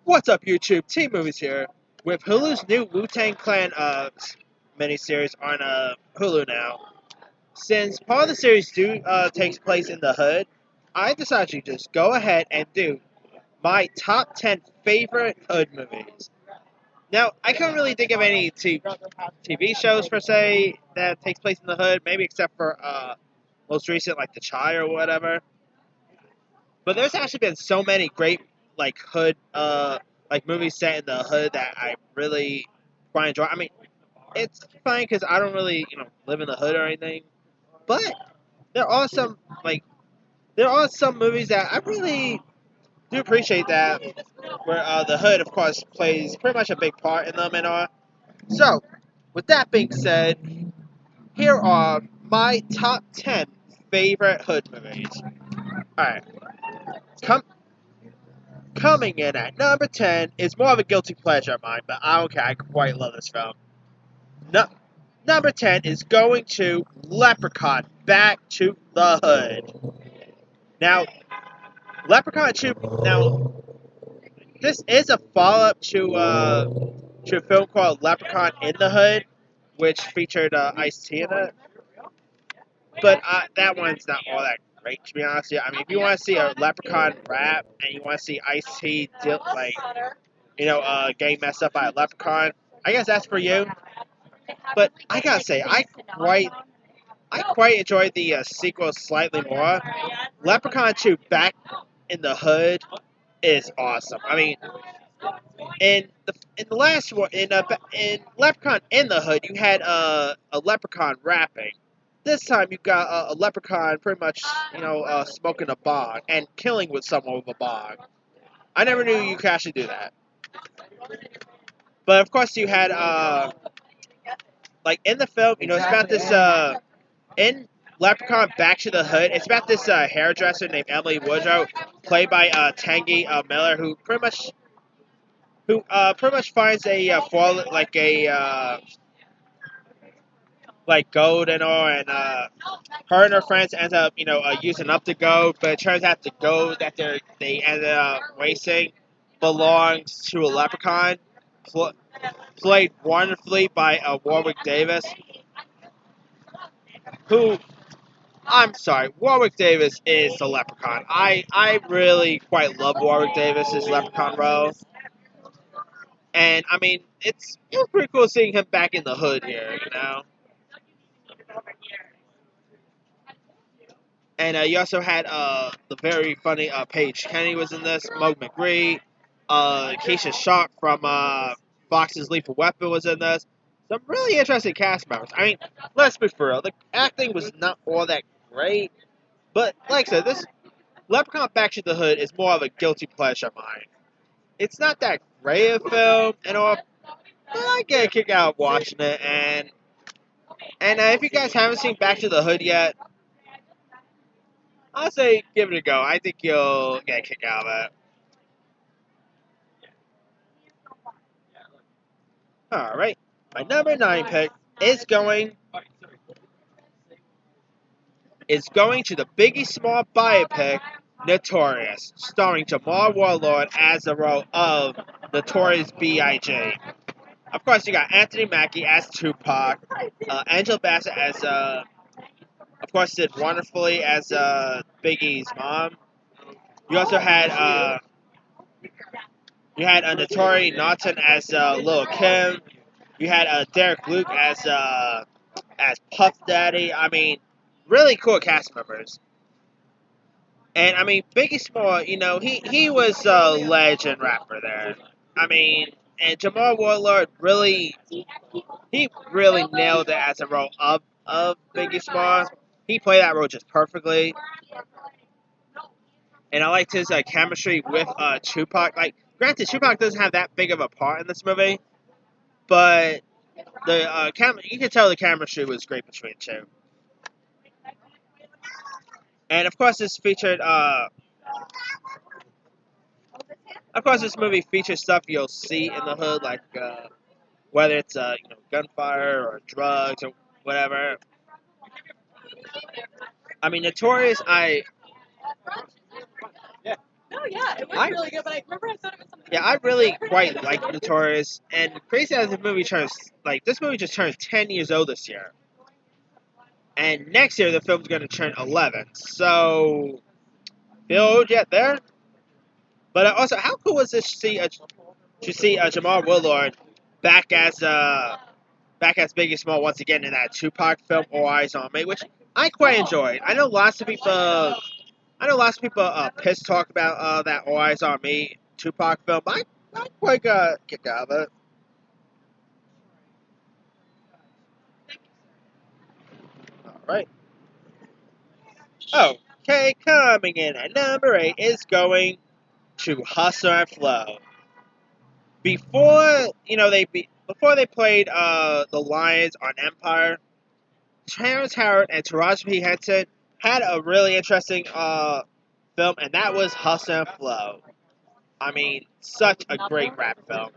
What's up, YouTube? T-Movies here with Hulu's new Wu-Tang Clan miniseries on Hulu now. Since part of the series takes place in the hood, I decided to just go ahead and do my top 10 favorite hood movies. Now, I couldn't really think of any TV shows per se that takes place in the hood, maybe except for most recent like The Chi or whatever. But there's actually been so many great hood movies set in the hood that I really quite enjoy. I mean, it's fine because I don't really live in the hood or anything, but there are some movies that I really do appreciate that where the hood of course plays pretty much a big part in them and all. So with that being said, here are my top 10 favorite hood movies. Alright, coming in at number 10 is more of a guilty pleasure of mine, but I don't care. I quite love this film. Number 10 is going to Leprechaun, Back to the Hood. Now, Leprechaun 2, this is a follow-up to a film called Leprechaun in the Hood, which featured Ice-T in it. But that one's not all that great, to be honest with you. I mean, if you want to see a Leprechaun rap and you want to see Ice-T getting messed up by a leprechaun, I guess that's for you. But I gotta say, I quite enjoyed the sequel slightly more. Leprechaun 2 Back in the Hood is awesome. I mean, in the last one, in Leprechaun in the Hood, you had a leprechaun rapping. This time you got a leprechaun pretty much, smoking a bong and killing with someone with a bong. I never knew you could actually do that. But of course you had in the film, it's about this in Leprechaun Back to the Hood. It's about this hairdresser named Emily Woodrow, played by Tangy Miller, who pretty much finds a gold and all, and her and her friends end up using up the gold, but it turns out the gold that they ended up wasting belongs to a leprechaun, played wonderfully by Warwick Davis, who, I'm sorry, Warwick Davis is the Leprechaun. I really quite love Warwick Davis's Leprechaun role. And, I mean, it was pretty cool seeing him back in the hood here, And you also had the very funny Paige Kenny was in this, Moe McGree, Keisha Sharp from Fox's Lethal Weapon was in this. Some really interesting cast members. I mean, let's be for real, the acting was not all that great, but like I said, this Leprechaun Back to the Hood is more of a guilty pleasure of mine. It's not that great a film and all, but I get a kick out of watching it. And if you guys haven't seen Back to the Hood yet, I'll say give it a go. I think you'll get a kick out of it. Alright, my number 9 pick is going to the Biggie Small biopic, Notorious, starring Jamal Warlord as the role of Notorious B.I.G. Of course, you got Anthony Mackie as Tupac, Angela Bassett as, of course, did wonderfully as Biggie's mom. You also had a Notori Naughton as Lil Kim. You had Derek Luke as Puff Daddy. I mean, really cool cast members. And I mean, Biggie Small, he was a legend rapper there. I mean, and Jamal Warlord really nailed it as a role of Biggie Small. He played that role just perfectly. And I liked his chemistry with Tupac. Granted, Tupac doesn't have that big of a part in this movie, but the you can tell the chemistry was great between the two. And of course, this movie features stuff you'll see in the hood, like whether it's gunfire or drugs or whatever. I mean, Notorious. No, yeah, it was really good, but I remember I thought it was something. Yeah, I really quite like Notorious, and crazy as the movie turns, like this movie just turned 10 years old this year, and next year the film's going to turn 11. So, feel old yet there? But also, how cool was this to see Jamal Willard back as Biggie Small once again in that Tupac film, All Eyes on Me, which I quite enjoyed. I know lots of people. Piss talk about that All Eyes on Me Tupac film. I quite got a kick out of it. All right. Okay, coming in at number 8 is going to Hustle and Flow. Before they played the Lions on Empire, Terrence Howard and Taraji P. Henson had a really interesting film, and that was Hustle and Flow. I mean, such a great rap film.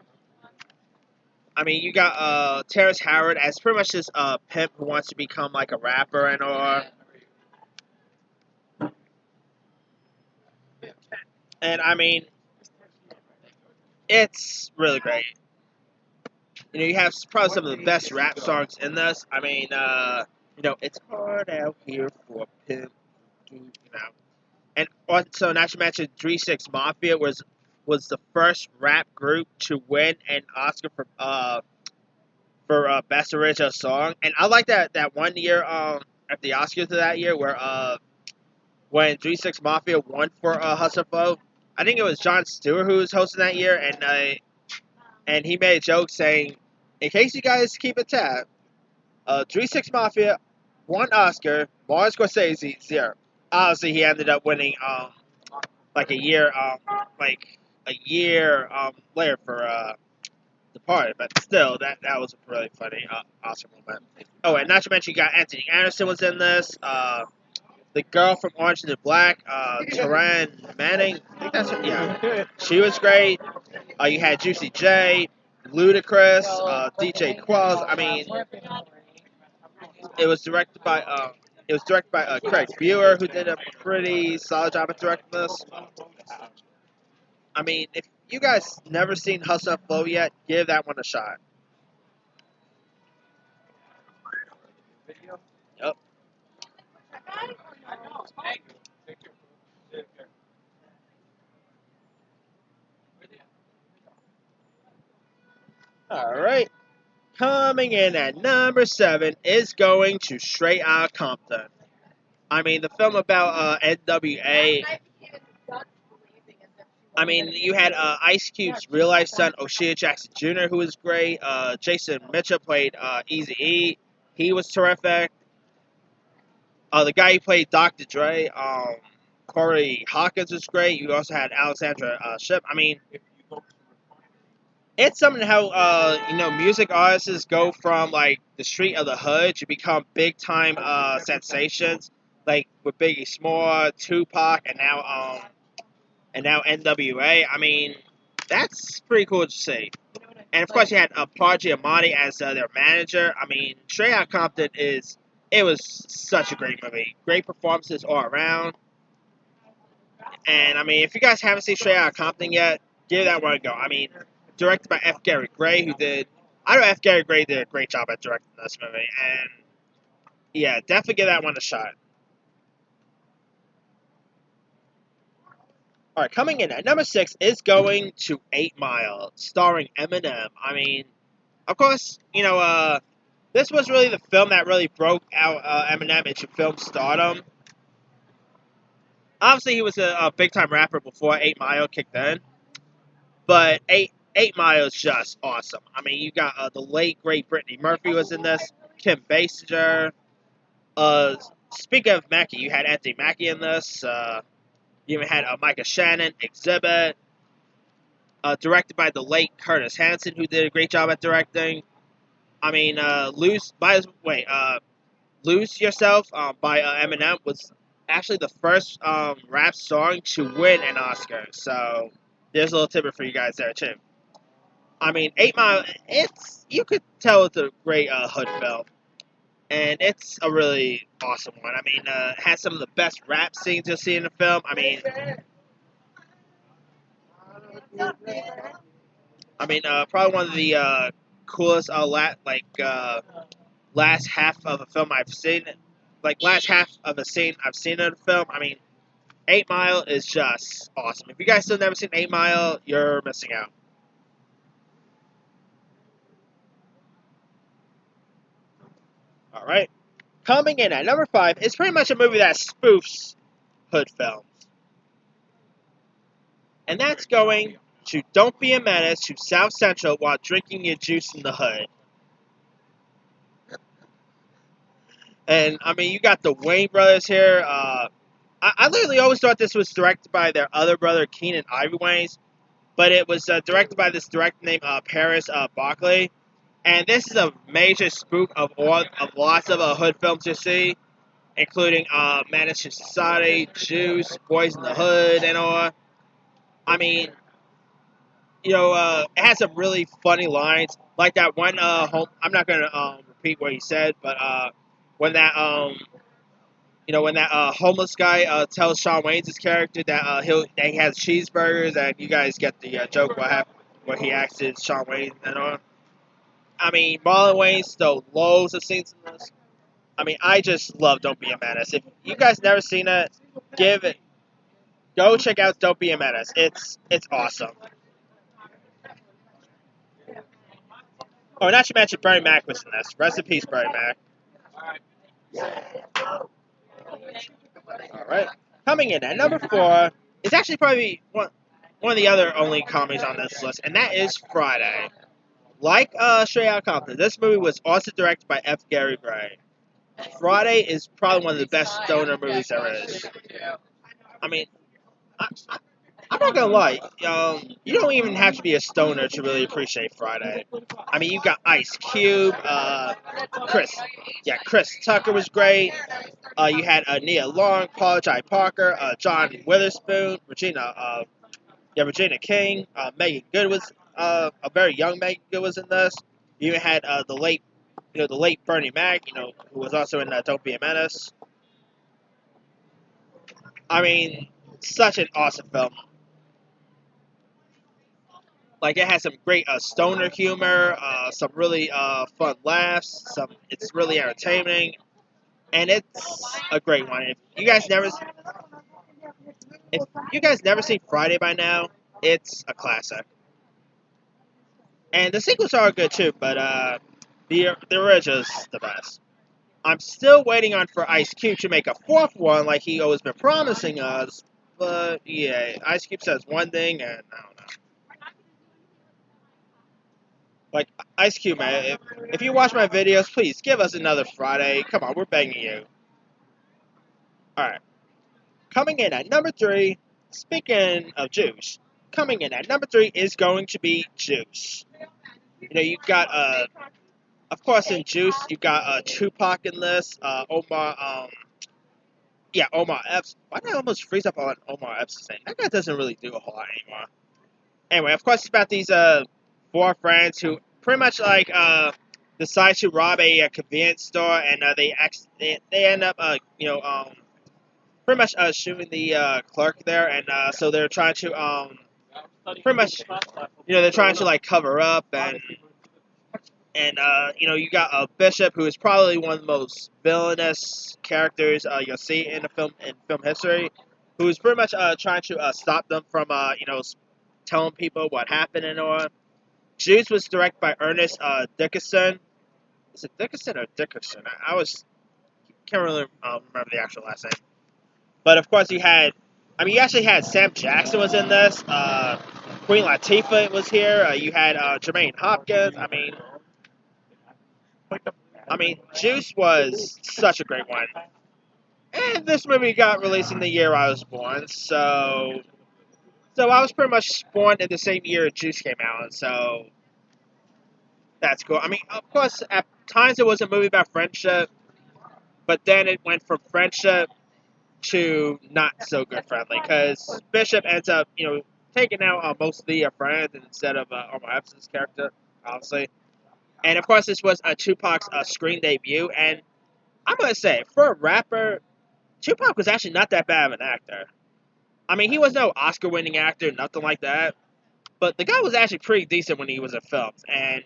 I mean, you got Terrence Howard as pretty much this pimp who wants to become like a rapper and all. And I mean, it's really great. You have probably some of the best rap songs in this. I mean, it's hard out here for a pimp, And also, not to mention, 3 6 Mafia was the first rap group to win an Oscar for best original song. And I like that one year at the Oscars of that year where when 3 6 Mafia won for Hustle Flow. I think it was Jon Stewart who was hosting that year, and he made a joke saying, "In case you guys keep a tab, 3 6 Mafia, 1 Oscar, Martin Scorsese 0." Obviously, he ended up winning like a year later for the part, but still, that was a really funny Oscar moment. Oh, and not to mention, you got Anthony Anderson was in this. The girl from Orange is the Black, Taryn Manning. I think that's her. Yeah, she was great. You had Juicy J, Ludacris, DJ Qualls. I mean, it was directed by Craig Buer, who did a pretty solid job at directing this. I mean, if you guys never seen Hustle and Flow yet, give that one a shot. Yep. All right. Coming in at number 7 is going to Straight Outta Compton. I mean, the film about NWA. I mean, you had Ice Cube's real life son, O'Shea Jackson Jr., who was great. Jason Mitchell played Easy E. He was terrific. The guy who played Dr. Dre, Corey Hawkins, was great. You also had Alexandra Shipp. I mean, it's something how music artists go from like the street of the hood to become big time sensations, like with Biggie Small, Tupac, and now NWA. I mean, that's pretty cool to see. And of course, you had Paul Giamatti as their manager. I mean, Straight Outta Compton it was such a great movie. Great performances all around. And I mean, if you guys haven't seen Straight Outta Compton yet, give that one a go. I mean, directed by F. Gary Gray, I know F. Gary Gray did a great job at directing this movie. And yeah, definitely give that one a shot. All right, coming in at number 6 is going to 8 Mile, starring Eminem. I mean, of course, this was really the film that really broke out Eminem into film stardom. Obviously, he was a big time rapper before 8 Mile kicked in, but 8 Mile is just awesome. I mean, you got the late great Brittany Murphy was in this, Kim Basinger. Speaking of Mackie, you had Anthony Mackie in this. You even had Micah Shannon, Exhibit. Directed by the late Curtis Hanson, who did a great job at directing. I mean, Lose Yourself by Eminem was actually the first rap song to win an Oscar. So there's a little tidbit for you guys there too. I mean, 8 Mile, you could tell it's a great hood film, and it's a really awesome one. I mean, it has some of the best rap scenes you'll see in the film. I mean, I mean, probably one of the coolest last half of a film I've seen. Like last half of a scene I've seen in a film. I mean, 8 Mile is just awesome. If you guys still never seen 8 Mile, you're missing out. All right. Coming in at number 5 is pretty much a movie that spoofs hood films. And that's going to Don't Be a Menace to South Central while drinking your juice in the hood. And, I mean, you got the Wayne brothers here. I literally always thought this was directed by their other brother, Keenan Ivory Wayans. But it was directed by this director named Paris Barclay. And this is a major spoof of lots of hood films you see, including Menace to Society, Juice, Boys in the Hood, and all. I mean, it has some really funny lines, like that one. I'm not gonna repeat what he said, but when that homeless guy tells Shawn Wayne's character that he has cheeseburgers, and you guys get the joke what he acts is Shawn Wayne and all. I mean, Marlon Wayne stole loads of scenes in this. I mean, I just love Don't Be a Menace. If you guys never seen it, go check out Don't Be a Menace. It's awesome. Oh, not to mention Bernie Mac was in this. Rest in peace, Bernie Mac. All right. Coming in at number 4 is actually probably one of the other only comedies on this list, and that is Friday. Like Straight Outta Compton, this movie was also directed by F. Gary Gray. Friday is probably one of the best stoner movies there is. I mean, I'm not gonna lie. You don't even have to be a stoner to really appreciate Friday. I mean, you got Ice Cube, Chris Tucker was great. You had Nia Long, Paul Jai Parker, John Witherspoon, Regina King, Megan Good was a very young Megan Good was in this. You even had the late Bernie Mac, who was also in Don't Be a Menace. I mean, such an awesome film. Like it has some great stoner humor, some really fun laughs. It's really entertaining, and it's a great one. If you guys never seen Friday by now, it's a classic. And the sequels are good too, but the original's the best. I'm still waiting for Ice Cube to make a fourth one, like he always been promising us. But yeah, Ice Cube says one thing, and I don't know. Like, Ice Cube, man, if you watch my videos, please give us another Friday. Come on, we're begging you. Alright. Coming in at number 3, speaking of Juice, coming in at number 3 is going to be Juice. You got, of course, in Juice, you got Tupac in this, Omar Epps. Why did I almost freeze up on Omar Epps' name? That guy doesn't really do a whole lot anymore. Anyway, of course, it's about these 4 friends who pretty much decide to rob a convenience store, and they end up pretty much shooting the clerk there, and so they're trying to pretty much they're trying to cover up, and you got a Bishop, who is probably one of the most villainous characters you'll see in film history, who's pretty much trying to stop them from telling people what happened and all. Juice was directed by Ernest Dickerson. Is it Dickerson or Dickerson? Can't really remember the actual last name. But of course, you actually had Sam Jackson was in this. Queen Latifah was here. You had Jermaine Hopkins. I mean, Juice was such a great one. And this movie got released in the year I was born, so I was pretty much born in the same year Juice came out, so that's cool. I mean, of course, at times it was a movie about friendship, but then it went from friendship to not so good friendly, because Bishop ends up, taking out most of the friends instead of Omar Epps' character, obviously. And of course, this was Tupac's screen debut, and I'm gonna say, for a rapper, Tupac was actually not that bad of an actor. I mean, he was no Oscar-winning actor, nothing like that. But the guy was actually pretty decent when he was in films. And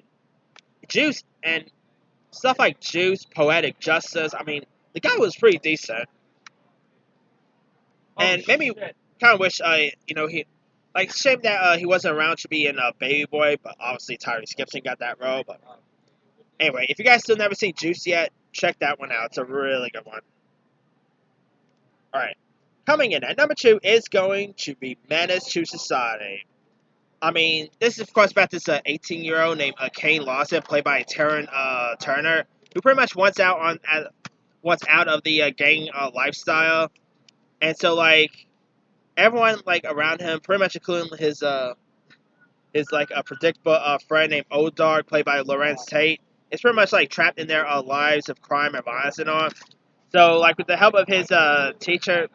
Juice and stuff like Juice, Poetic Justice. I mean, the guy was pretty decent. And maybe kind of wish he like shame that he wasn't around to be in Baby Boy, but obviously Tyrese Gibson got that role. But anyway, if you guys still never seen Juice yet, check that one out. It's a really good one. All right, coming in at number 2 is going to be Menace to Society. I mean, this is of course about this 18-year-old named Kane Lawson, played by Taryn Turner, who pretty much wants out of the gang lifestyle, and so like everyone like around him, pretty much including his like a predictable friend named Old Dog, played by Lorenz Tate, is pretty much like trapped in their lives of crime and violence and all. So like with the help of his teacher,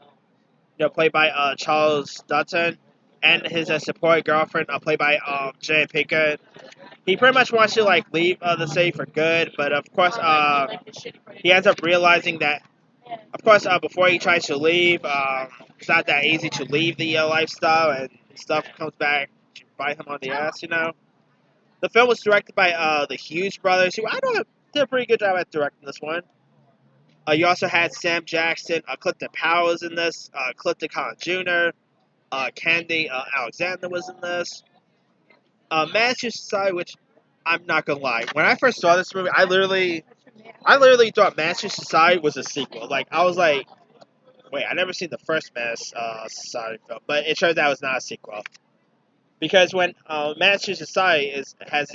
played by Charles Dutton, and his support girlfriend, played by Jane Pinkett, he pretty much wants to like leave the city for good. But of course, he ends up realizing that, of course, before he tries to leave, it's not that easy to leave the lifestyle, and stuff comes back to bite him on the ass. The film was directed by the Hughes brothers, who I know did a pretty good job at directing this one. You also had Sam Jackson, Clifton Powers in this, Clifton Collins Jr., Candy Alexander was in this. Manchester Society, which I'm not gonna lie, when I first saw this movie, I literally thought Manchester Society was a sequel. Like I was like, wait, I never seen the first Menace Society film, but it turns out it was not a sequel. Because when Manchester Society has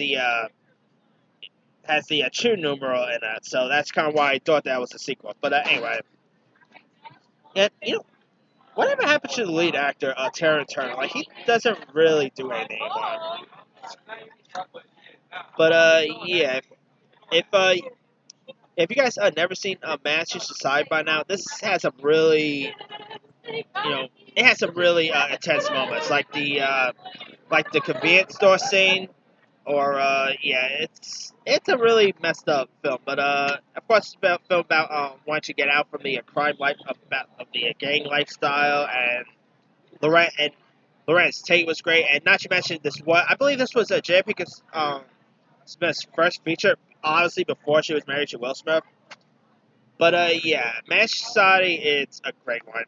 the true numeral in it, so that's kind of why I thought that was a sequel. But anyway, and whatever happened to the lead actor, Taryn Turner? Like he doesn't really do anything anymore. But yeah, if you guys have never seen Manchester Society by now, this has some really it has some really intense moments, like the convenience store scene, or yeah, it's a really messed up film. But of course, it's a film about wanting to get out from the crime life of the gang lifestyle, and Lorenz Tate was great, and not to mention I believe this was J. Pinkett Smith's first feature, honestly, before she was married to Will Smith. But yeah, Manchester Society, it's a great one.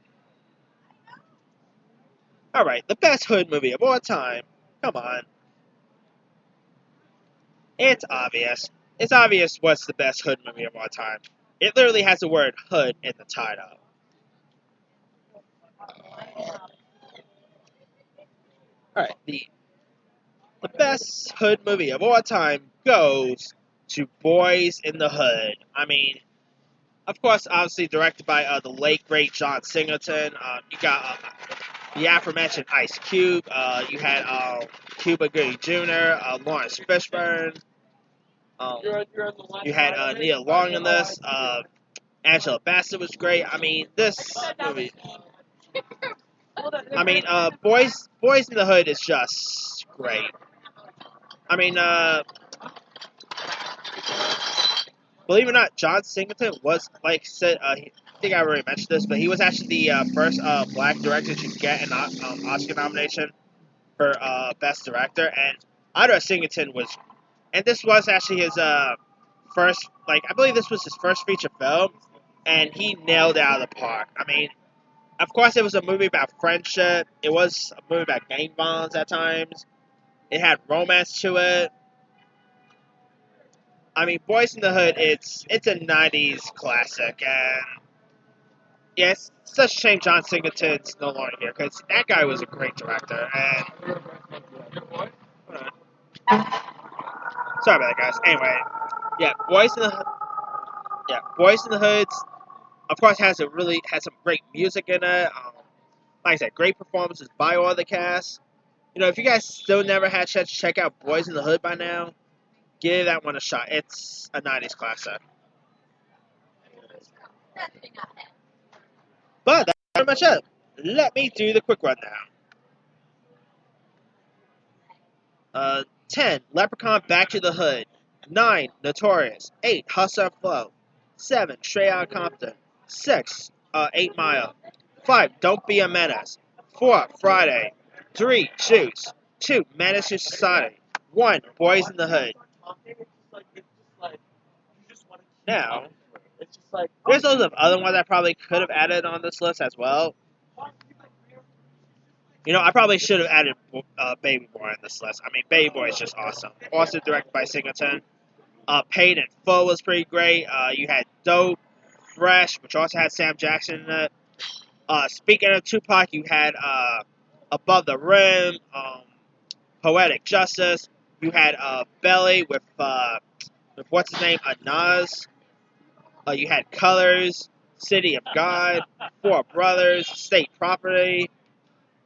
Alright, the best hood movie of all time. Come on. It's obvious. It's obvious what's the best hood movie of all time. It literally has the word hood in the title. Alright, the best hood movie of all time goes to Boys in the Hood. I mean, of course, obviously directed by the late, great John Singleton. You got the aforementioned Ice Cube. You had Cuba Gooding Jr., Lawrence Fishburne. You had Nia Long in this. Angela Bassett was great. I mean, this movie. I mean, Boys in the Hood is just great. I mean, believe it or not, John Singleton was, like said, I think I already mentioned this, but he was actually the first black director to get an Oscar nomination for Best Director, and Ira Singleton was, and this was actually his first, like, I believe this was his first feature film, and he nailed it out of the park. I mean, of course, it was a movie about friendship, it was a movie about gang violence at times, it had romance to it. I mean, Boys in the Hood, it's a 90s classic, and yeah, it's such a shame John Singleton's no longer here, because that guy was a great director, and sorry about that, guys. Anyway, yeah, Boys in the Hoods, of course, has some great music in it. Like I said, great performances by all the cast. If you guys still never had a chance to check out Boys in the Hood by now, give that one a shot. It's a 90s classic. But that's pretty much it. Let me do the quick rundown. 10. Leprechaun Back to the Hood. 9. Notorious. 8. Hustle and Flow. 7. Straight Outta Compton. 6. 8 Mile. 5. Don't Be a Menace. 4. Friday. 3. Juice. 2. Menace to Society. 1. Boys in the Hood. Now, there's loads of other ones I probably could have added on this list as well. You know, I probably should have added Baby Boy on this list. I mean, Baby Boy is just awesome. Also directed by Singleton. Paid in Full was pretty great. You had Dope, Fresh, which also had Sam Jackson in it. Speaking of Tupac, you had Above the Rim, Poetic Justice. You had Belly with what's his name, Nas. You had Colors, City of God, Four Brothers, State Property.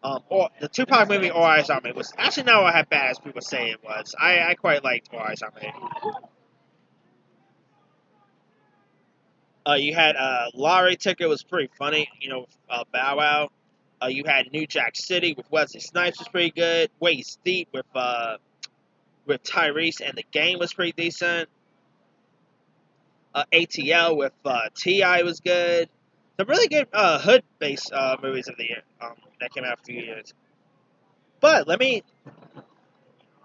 Or the Tupac movie All Eyes on Me was actually not what bad as people say it was. I quite liked All Eyes on Me. You had Lottery Ticket was pretty funny, you know, Bow Wow. You had New Jack City with Wesley Snipes was pretty good. Waist Deep with Tyrese and the Game was pretty decent. ATL with T.I. was good. Some really good hood-based movies of the year that came out a few years. But let me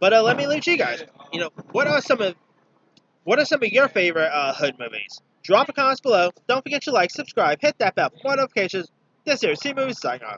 leave you guys. You know, what are some of your favorite hood movies? Drop a comment below. Don't forget to like, subscribe, hit that bell for more notifications. This here is C Movies signing off.